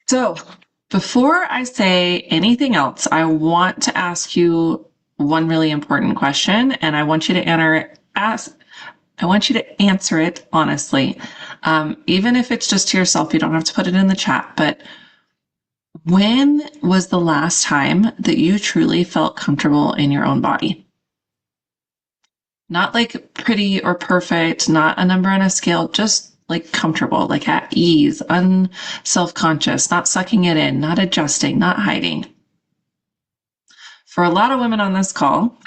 So, before I say anything else, I want to ask you one really important question, and I want you to answer it honestly. Even if it's just to yourself, you don't have to put it in the chat. But when was the last time that you truly felt comfortable in your own body? Not like pretty or perfect, not a number on a scale, just like comfortable, like at ease, unself-conscious, not sucking it in, not adjusting, not hiding. For a lot of women on this call,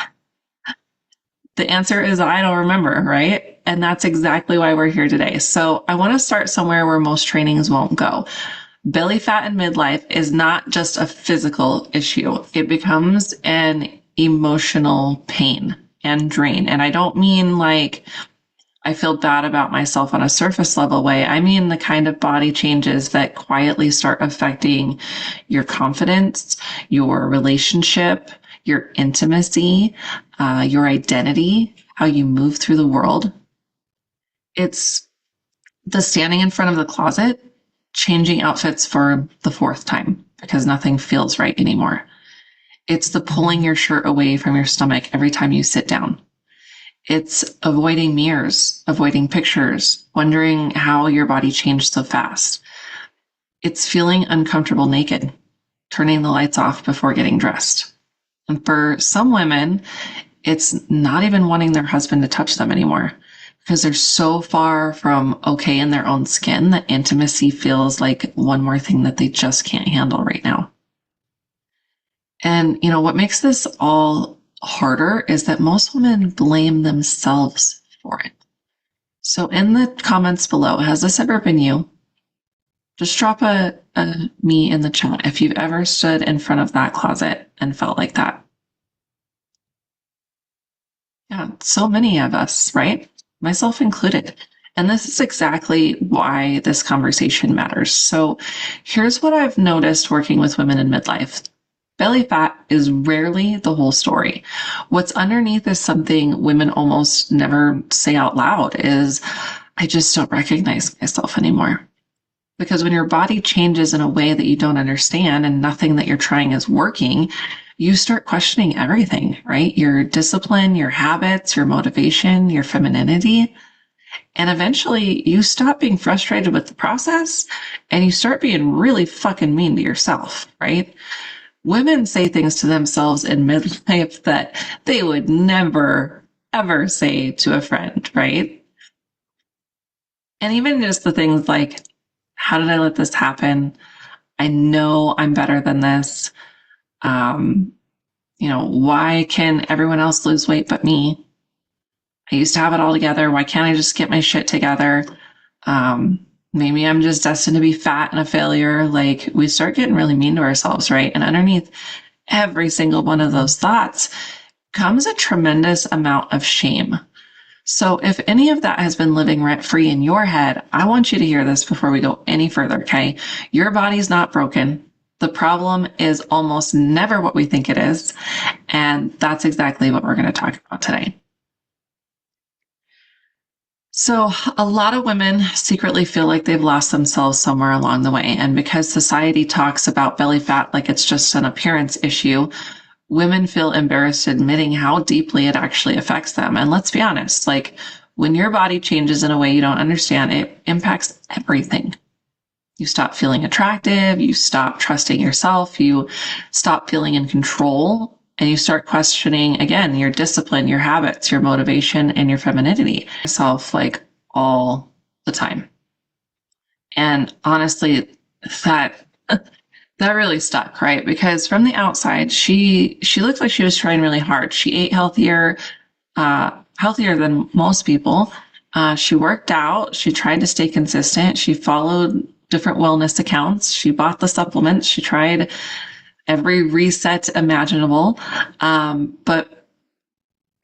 the answer is I don't remember, right? And that's exactly why we're here today. So I want to start somewhere where most trainings won't go. Belly fat in midlife is not just a physical issue. It becomes an emotional pain and drain. And I don't mean like I feel bad about myself on a surface level way. I mean the kind of body changes that quietly start affecting your confidence, your relationship, your intimacy, your identity, how you move through the world. It's the standing in front of the closet, changing outfits for the fourth time because nothing feels right anymore. It's the pulling your shirt away from your stomach every time you sit down. It's avoiding mirrors, avoiding pictures, wondering how your body changed so fast. It's feeling uncomfortable naked, turning the lights off before getting dressed. And for some women, it's not even wanting their husband to touch them anymore because they're so far from okay in their own skin that intimacy feels like one more thing that they just can't handle right now. And, what makes this all harder is that most women blame themselves for it. So in the comments below, has this ever been you? Just drop a me in the chat if you've ever stood in front of that closet and felt like that. Yeah, so many of us, right? Myself included. And this is exactly why this conversation matters. So here's what I've noticed working with women in midlife. Belly fat is rarely the whole story. What's underneath is something women almost never say out loud is, I just don't recognize myself anymore. Because when your body changes in a way that you don't understand and nothing that you're trying is working, you start questioning everything, right? Your discipline, your habits, your motivation, your femininity. And eventually you stop being frustrated with the process and you start being really fucking mean to yourself, right? Women say things to themselves in midlife that they would never, ever say to a friend, right? And even just the things like, how did I let this happen? I know I'm better than this. Why can everyone else lose weight but me? I used to have it all together. Why can't I just get my shit together? Maybe I'm just destined to be fat and a failure. Like, we start getting really mean to ourselves, right? And underneath every single one of those thoughts comes a tremendous amount of shame. So if any of that has been living rent free in your head, I want you to hear this before we go any further, okay? Your body's not broken. The problem is almost never what we think it is. And that's exactly what we're going to talk about today. So a lot of women secretly feel like they've lost themselves somewhere along the way. And because society talks about belly fat like it's just an appearance issue, women feel embarrassed admitting how deeply it actually affects them. And let's be honest, like when your body changes in a way you don't understand, it impacts everything. You stop feeling attractive, you stop trusting yourself, you stop feeling in control, and you start questioning, again, your discipline, your habits, your motivation, and your femininity. Yourself like all the time. And honestly, that really stuck, right? Because from the outside, she looked like she was trying really hard. She ate healthier than most people. She worked out. She tried to stay consistent. She followed different wellness accounts. She bought the supplements. She tried every reset imaginable. But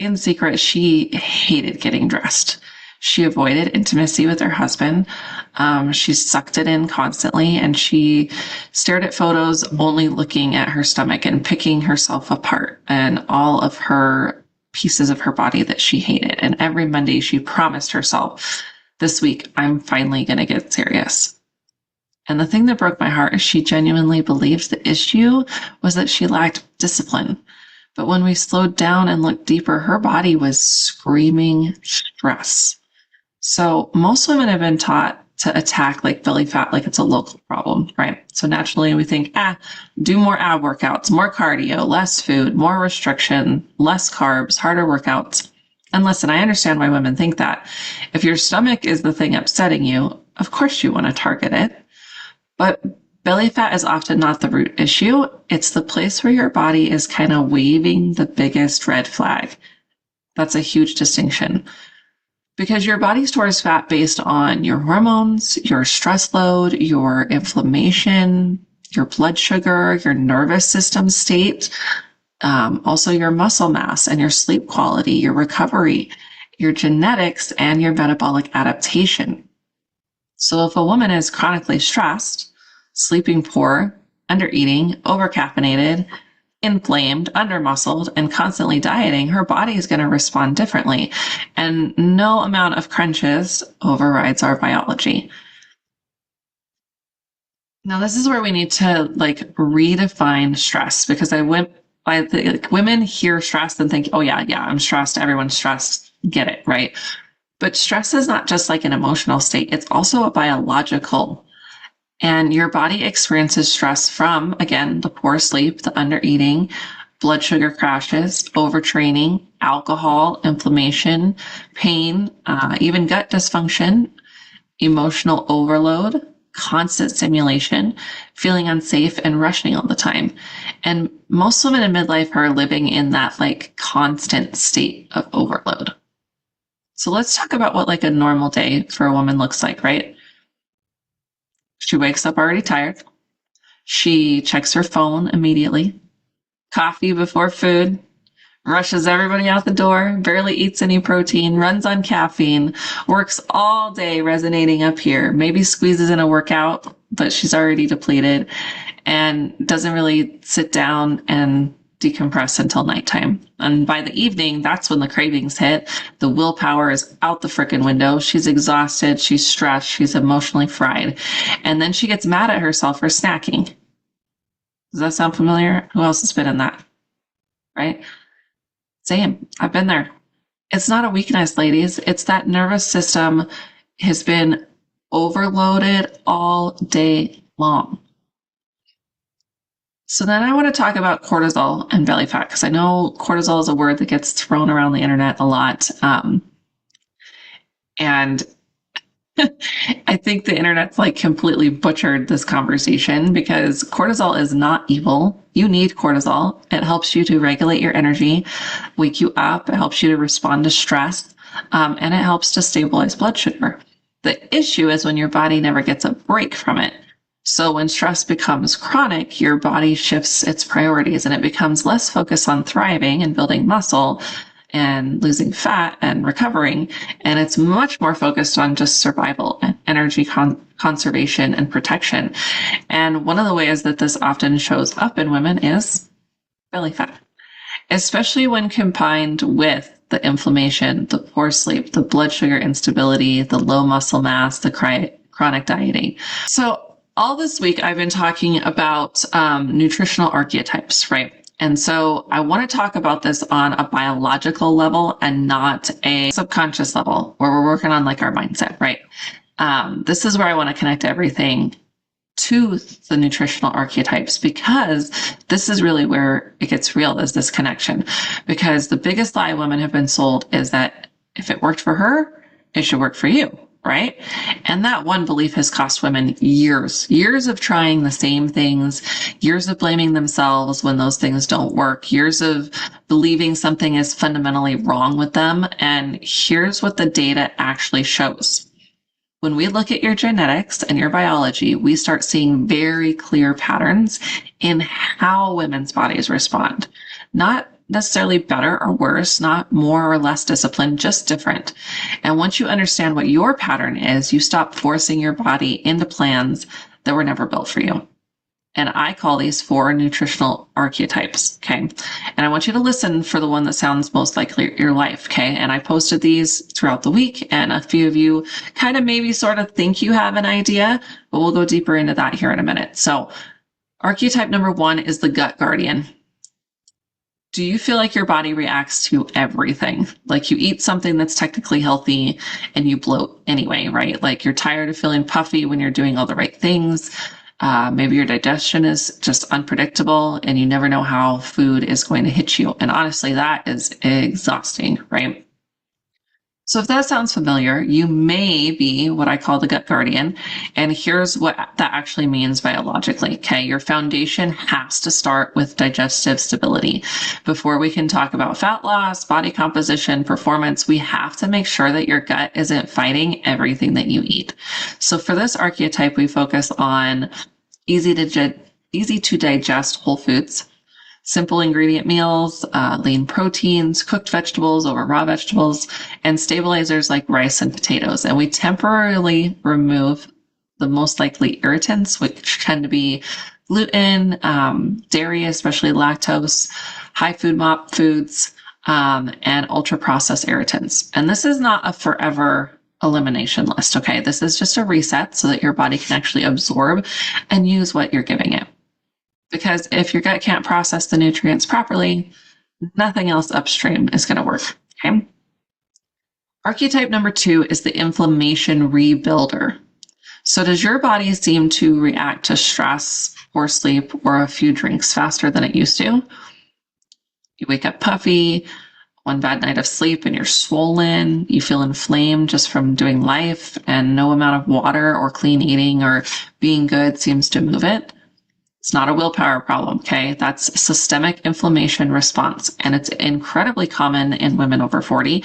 in secret, she hated getting dressed. She avoided intimacy with her husband. She sucked it in constantly, and she stared at photos only looking at her stomach and picking herself apart and all of her pieces of her body that she hated. And every Monday she promised herself, this week, I'm finally going to get serious. And the thing that broke my heart is she genuinely believed the issue was that she lacked discipline. But when we slowed down and looked deeper, her body was screaming stress. So most women have been taught to attack like belly fat like it's a local problem, right? So naturally we think, do more ab workouts, more cardio, less food, more restriction, less carbs, harder workouts. And listen, I understand why women think that. If your stomach is the thing upsetting you, of course you want to target it. But belly fat is often not the root issue. It's the place where your body is kind of waving the biggest red flag. That's a huge distinction. Because your body stores fat based on your hormones, your stress load, your inflammation, your blood sugar, your nervous system state, also your muscle mass and your sleep quality, your recovery, your genetics, and your metabolic adaptation. So if a woman is chronically stressed, sleeping poor, undereating, overcaffeinated, inflamed, undermuscled, and constantly dieting, her body is going to respond differently. And no amount of crunches overrides our biology. Now, this is where we need to redefine stress, because women hear stress and think, oh yeah, I'm stressed. Everyone's stressed. Get it, right? But stress is not just like an emotional state. It's also a biological. And your body experiences stress from, again, the poor sleep, the undereating, blood sugar crashes, overtraining, alcohol, inflammation, pain, even gut dysfunction, emotional overload, constant stimulation, feeling unsafe, and rushing all the time. And most women in midlife are living in that constant state of overload. So let's talk about what a normal day for a woman looks like, right? She wakes up already tired. She checks her phone immediately. Coffee before food. Rushes everybody out the door. Barely eats any protein. Runs on caffeine. Works all day resonating up here. Maybe squeezes in a workout, but she's already depleted. And doesn't really sit down and decompress until nighttime. And by the evening, that's when the cravings hit. The willpower is out the frickin' window. She's exhausted. She's stressed. She's emotionally fried. And then she gets mad at herself for snacking. Does that sound familiar? Who else has been in that? Right? Same. I've been there. It's not a weakness, ladies. It's that nervous system has been overloaded all day long. So then I want to talk about cortisol and belly fat, because I know cortisol is a word that gets thrown around the internet a lot. And I think the internet's completely butchered this conversation, because cortisol is not evil. You need cortisol. It helps you to regulate your energy, wake you up. It helps you to respond to stress, and it helps to stabilize blood sugar. The issue is when your body never gets a break from it. So when stress becomes chronic, your body shifts its priorities and it becomes less focused on thriving and building muscle and losing fat and recovering. And it's much more focused on just survival and energy conservation and protection. And one of the ways that this often shows up in women is belly fat, especially when combined with the inflammation, the poor sleep, the blood sugar instability, the low muscle mass, the chronic dieting. So all this week, I've been talking about nutritional archetypes, right? And so I want to talk about this on a biological level and not a subconscious level where we're working on our mindset, right? This is where I want to connect everything to the nutritional archetypes, because this is really where it gets real, is this connection. Because the biggest lie women have been sold is that if it worked for her, it should work for you. Right? And that one belief has cost women years of trying the same things, years of blaming themselves when those things don't work, years of believing something is fundamentally wrong with them. And here's what the data actually shows. When we look at your genetics and your biology, we start seeing very clear patterns in how women's bodies respond. Not necessarily better or worse, not more or less disciplined, just different. And once you understand what your pattern is, you stop forcing your body into plans that were never built for you. And I call these 4 nutritional archetypes, okay? And I want you to listen for the one that sounds most like your life, okay? And I posted these throughout the week, and a few of you kind of maybe sort of think you have an idea, but we'll go deeper into that here in a minute. So archetype number 1 is the gut guardian. Do you feel like your body reacts to everything? Like you eat something that's technically healthy and you bloat anyway, right? Like you're tired of feeling puffy when you're doing all the right things. Maybe your digestion is just unpredictable and you never know how food is going to hit you. And honestly, that is exhausting, right? So if that sounds familiar, you may be what I call the gut guardian. And here's what that actually means biologically. Okay. Your foundation has to start with digestive stability. Before we can talk about fat loss, body composition, performance, we have to make sure that your gut isn't fighting everything that you eat. So for this archetype, we focus on easy to digest whole foods, simple ingredient meals, lean proteins, cooked vegetables over raw vegetables, and stabilizers like rice and potatoes. And we temporarily remove the most likely irritants, which tend to be gluten, dairy, especially lactose, high food mop foods, and ultra processed irritants. And this is not a forever elimination list, okay? This is just a reset so that your body can actually absorb and use what you're giving it. Because if your gut can't process the nutrients properly, nothing else upstream is going to work, okay? Archetype number 2 is the inflammation rebuilder. So does your body seem to react to stress, poor sleep, or a few drinks faster than it used to? You wake up puffy, one bad night of sleep and you're swollen, you feel inflamed just from doing life, and no amount of water or clean eating or being good seems to move it. It's not a willpower problem, okay? That's systemic inflammation response, and it's incredibly common in women over 40.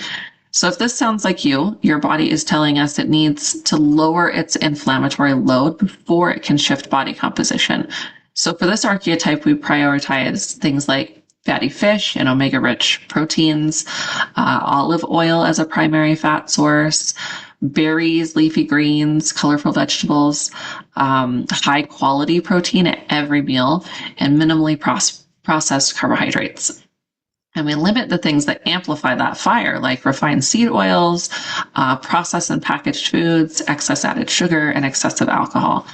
So if this sounds like you, your body is telling us it needs to lower its inflammatory load before it can shift body composition. So for this archetype, we prioritize things like fatty fish and omega-rich proteins, olive oil as a primary fat source, berries, leafy greens, colorful vegetables, high quality protein at every meal, and minimally processed carbohydrates. And we limit the things that amplify that fire, like refined seed oils, processed and packaged foods, excess added sugar, and excessive alcohol.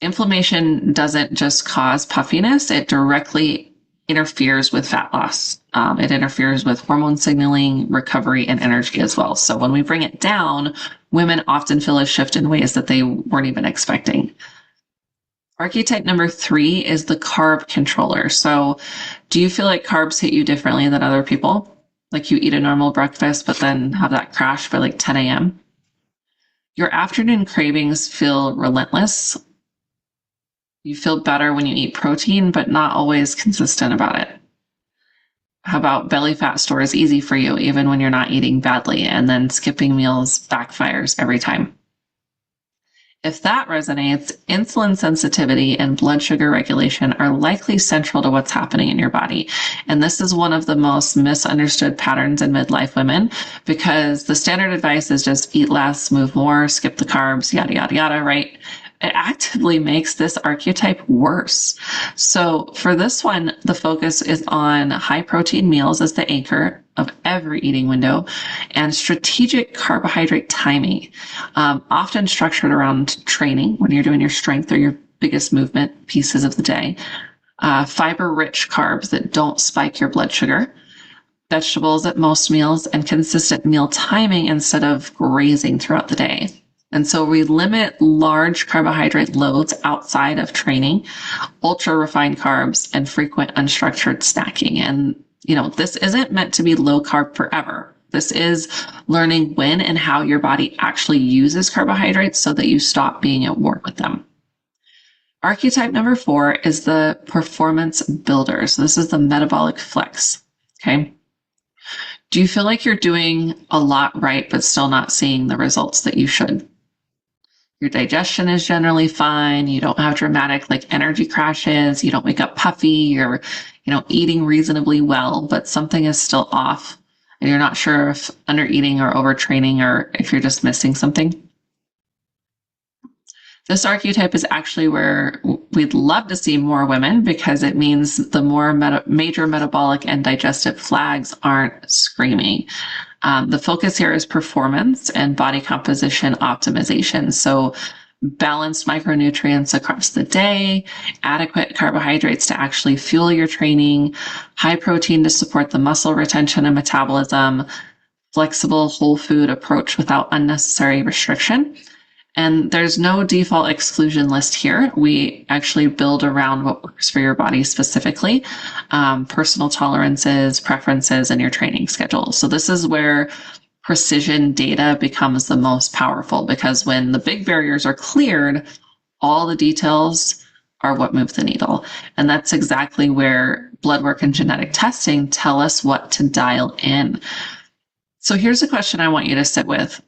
Inflammation doesn't just cause puffiness, it directly interferes with fat loss. It interferes with hormone signaling, recovery, and energy as well. So when we bring it down, women often feel a shift in ways that they weren't even expecting. Archetype number 3 is the carb controller. So do you feel like carbs hit you differently than other people? Like you eat a normal breakfast, but then have that crash by like 10 a.m.? Your afternoon cravings feel relentless. You feel better when you eat protein, but not always consistent about it. How about belly fat stores easy for you, even when you're not eating badly, and then skipping meals backfires every time? If that resonates, insulin sensitivity and blood sugar regulation are likely central to what's happening in your body. And this is one of the most misunderstood patterns in midlife women, because the standard advice is just eat less, move more, skip the carbs, yada, yada, yada, right? It actively makes this archetype worse. So for this one, the focus is on high protein meals as the anchor of every eating window, and strategic carbohydrate timing, often structured around training when you're doing your strength or your biggest movement pieces of the day. Fiber-rich carbs that don't spike your blood sugar, vegetables at most meals, and consistent meal timing instead of grazing throughout the day. And so we limit large carbohydrate loads outside of training, ultra refined carbs, and frequent unstructured snacking. And, this isn't meant to be low carb forever. This is learning when and how your body actually uses carbohydrates so that you stop being at war with them. Archetype number 4 is the performance builder. So this is the metabolic flex. Okay. Do you feel like you're doing a lot right, but still not seeing the results that you should? Your digestion is generally fine. You don't have dramatic energy crashes. You don't wake up puffy. You're, eating reasonably well, but something is still off. And you're not sure if under eating or overtraining or if you're just missing something. This archetype is actually where we'd love to see more women, because it means the more major metabolic and digestive flags aren't screaming. The focus here is performance and body composition optimization. So balanced micronutrients across the day, adequate carbohydrates to actually fuel your training, high protein to support the muscle retention and metabolism, flexible whole food approach without unnecessary restriction. And there's no default exclusion list here. We actually build around what works for your body specifically, personal tolerances, preferences, and your training schedule. So this is where precision data becomes the most powerful, because when the big barriers are cleared, all the details are what move the needle. And that's exactly where blood work and genetic testing tell us what to dial in. So here's a question I want you to sit with.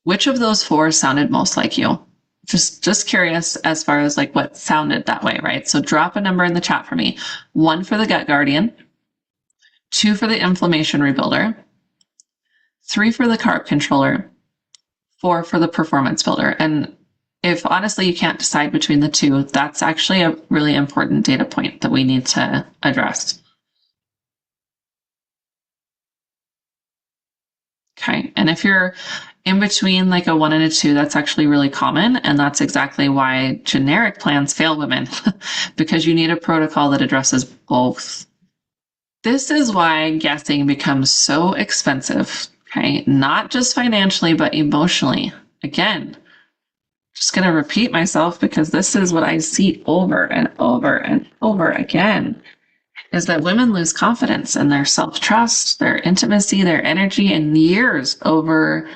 Which of those four sounded most like you? Just curious as far as like what sounded that way, right? So drop a number in the chat for me. 1 for the gut guardian, 2 for the inflammation rebuilder, 3 for the carb controller, 4 for the performance builder. And if honestly you can't decide between the two, that's actually a really important data point that we need to address. Okay, and if you're in between like a 1 and a 2, that's actually really common. And that's exactly why generic plans fail women, because you need a protocol that addresses both. This is why guessing becomes so expensive, okay? Not just financially, but emotionally. Again, just going to repeat myself, because this is what I see over and over and over again, is that women lose confidence in their self-trust, their intimacy, their energy, and years over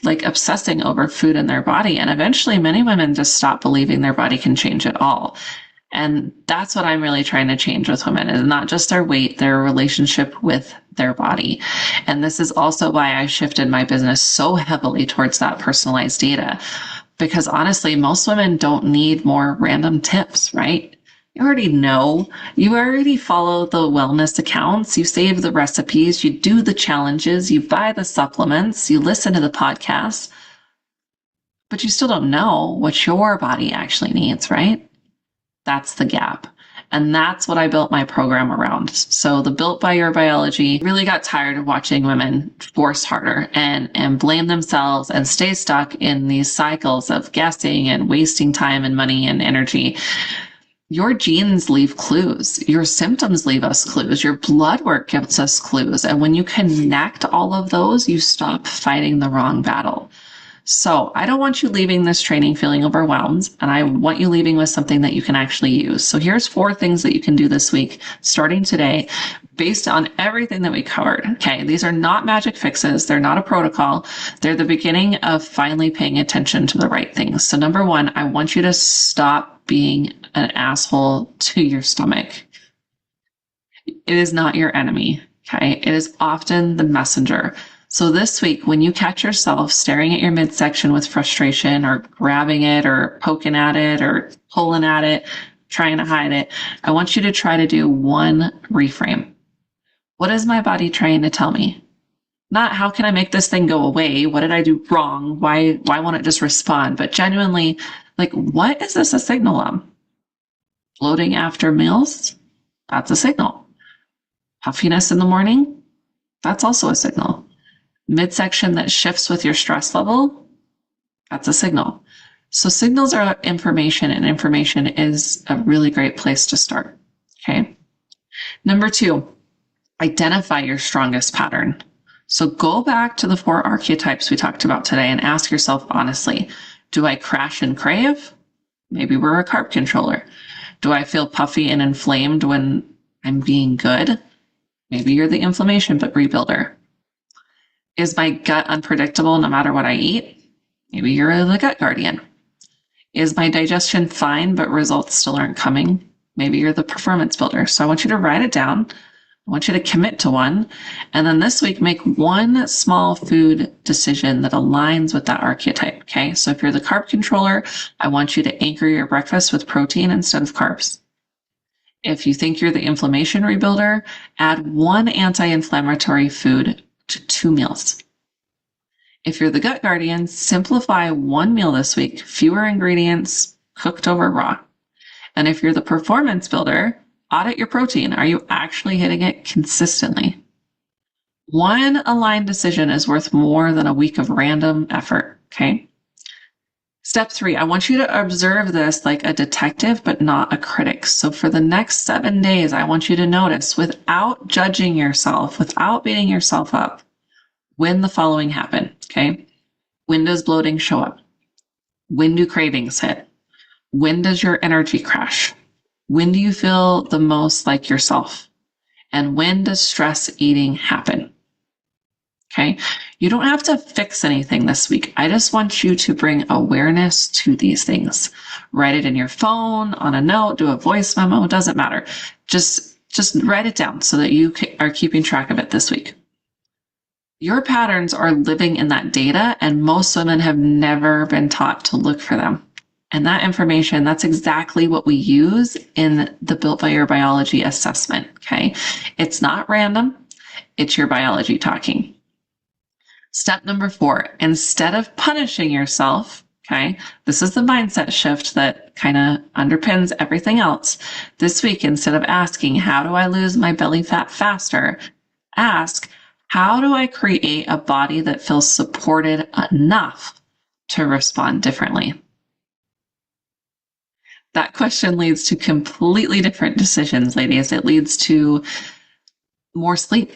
like obsessing over food in their body. And eventually many women just stop believing their body can change at all. And that's what I'm really trying to change with women, is not just their weight, their relationship with their body. And this is also why I shifted my business so heavily towards that personalized data, because honestly, most women don't need more random tips, right? You already know, you already follow the wellness accounts, you save the recipes, you do the challenges, you buy the supplements, you listen to the podcasts, but you still don't know what your body actually needs, right? That's the gap. And that's what I built my program around. So the Built by Your Biology really got tired of watching women force harder and blame themselves and stay stuck in these cycles of guessing and wasting time and money and energy. Your genes leave clues. Your symptoms leave us clues. Your blood work gives us clues. And when you connect all of those, you stop fighting the wrong battle. So I don't want you leaving this training feeling overwhelmed, and I want you leaving with something that you can actually use. So here's 4 things that you can do this week, starting today, based on everything that we covered. Okay, these are not magic fixes. They're not a protocol. They're the beginning of finally paying attention to the right things. So number 1, I want you to stop being an asshole to your stomach. It is not your enemy. Okay, it is often the messenger. So this week, when you catch yourself staring at your midsection with frustration, or grabbing it, or poking at it, or pulling at it, trying to hide it, I want you to try to do one reframe. What is my body trying to tell me? Not how can I make this thing go away? What did I do wrong? Why won't it just respond? But genuinely, like, what is this a signal of? Bloating after meals? That's a signal. Puffiness in the morning? That's also a signal. Midsection that shifts with your stress level? That's a signal. So signals are information, and information is a really great place to start. Okay. Number 2, identify your strongest pattern. So go back to the 4 archetypes we talked about today and ask yourself honestly, do I crash and crave? Maybe we're a carb controller. Do I feel puffy and inflamed when I'm being good? Maybe you're the inflammation rebuilder. Is my gut unpredictable no matter what I eat? Maybe you're the gut guardian. Is my digestion fine, but results still aren't coming? Maybe you're the performance builder. So I want you to write it down. I want you to commit to one. And then this week, make one small food decision that aligns with that archetype. Okay. So if you're the carb controller, I want you to anchor your breakfast with protein instead of carbs. If you think you're the inflammation rebuilder, add 1 anti-inflammatory food to 2 meals. If you're the gut guardian, simplify 1 meal this week, fewer ingredients, cooked over raw. And if you're the performance builder, audit your protein. Are you actually hitting it consistently? One aligned decision is worth more than a week of random effort, okay? Step 3, I want you to observe this like a detective, but not a critic. So for the next 7 days, I want you to notice, without judging yourself, without beating yourself up, when the following happen, okay? When does bloating show up? When do cravings hit? When does your energy crash? When do you feel the most like yourself? And when does stress eating happen? Okay. You don't have to fix anything this week. I just want you to bring awareness to these things. Write it in your phone, on a note, do a voice memo. It doesn't matter. Just write it down so that you are keeping track of it this week. Your patterns are living in that data, and most women have never been taught to look for them. And that information, that's exactly what we use in the Built by Your Biology assessment. Okay. It's not random. It's your biology talking. Step number 4, instead of punishing yourself, okay, this is the mindset shift that kind of underpins everything else. This week, instead of asking, how do I lose my belly fat faster? Ask, how do I create a body that feels supported enough to respond differently? That question leads to completely different decisions, ladies. It leads to more sleep,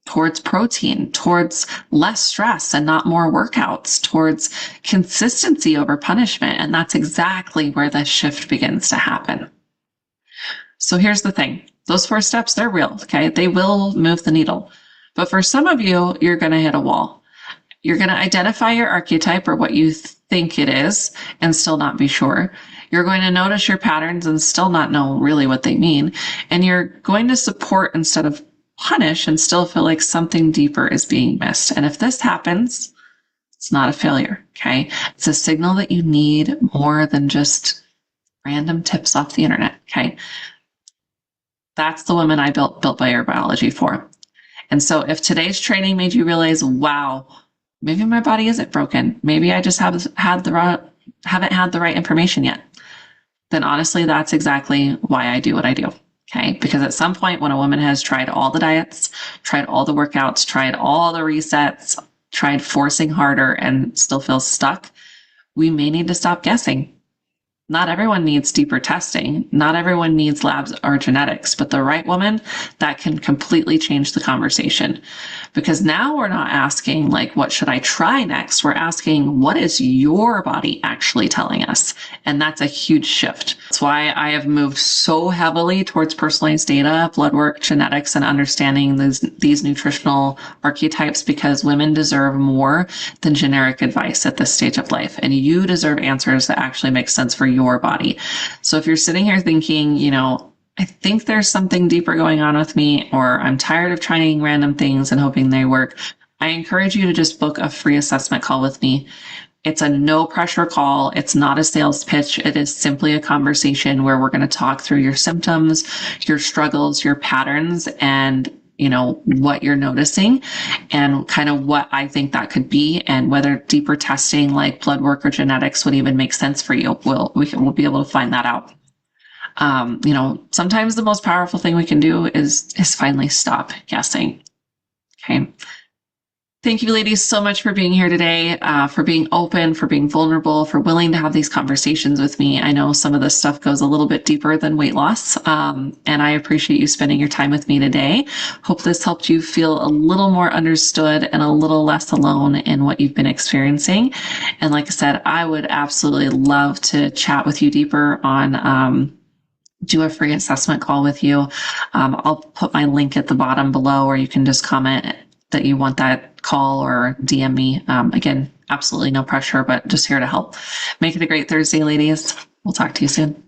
towards protein, towards less stress and not more workouts, towards consistency over punishment. And that's exactly where the shift begins to happen. So here's the thing. Those 4 steps, they're real, okay? They will move the needle. But for some of you, you're going to hit a wall. You're going to identify your archetype or what you think it is and still not be sure. You're going to notice your patterns and still not know really what they mean. And you're going to support instead of punish and still feel like something deeper is being missed. And if this happens, it's not a failure, okay? It's a signal that you need more than just random tips off the internet, okay? That's the woman I built by Your Biology for. And so if today's training made you realize, wow, maybe my body isn't broken. Maybe I just haven't had the right information yet. Then honestly, that's exactly why I do what I do. Okay, because at some point when a woman has tried all the diets, tried all the workouts, tried all the resets, tried forcing harder and still feels stuck, we may need to stop guessing. Not everyone needs deeper testing. Not everyone needs labs or genetics, but the right woman, that can completely change the conversation. Because now we're not asking, like, what should I try next? We're asking, what is your body actually telling us? And that's a huge shift. That's why I have moved so heavily towards personalized data, blood work, genetics, and understanding these nutritional archetypes, because women deserve more than generic advice at this stage of life. And you deserve answers that actually make sense for your body. So if you're sitting here thinking, I think there's something deeper going on with me, or I'm tired of trying random things and hoping they work, I encourage you to just book a free assessment call with me. It's a no pressure call. It's not a sales pitch. It is simply a conversation where we're going to talk through your symptoms, your struggles, your patterns, and what you're noticing and kind of what I think that could be, and whether deeper testing like blood work or genetics would even make sense for you. We'll be able to find that out. Sometimes the most powerful thing we can do is finally stop guessing. Okay. Thank you, ladies, so much for being here today, for being open, for being vulnerable, for willing to have these conversations with me. I know some of this stuff goes a little bit deeper than weight loss, and I appreciate you spending your time with me today. Hope this helped you feel a little more understood and a little less alone in what you've been experiencing. And like I said, I would absolutely love to chat with you deeper on do a free assessment call with you. I'll put my link at the bottom below, or you can just comment that you want that call or DM me. Again, absolutely no pressure, but just here to help. Make it a great Thursday, ladies. We'll talk to you soon.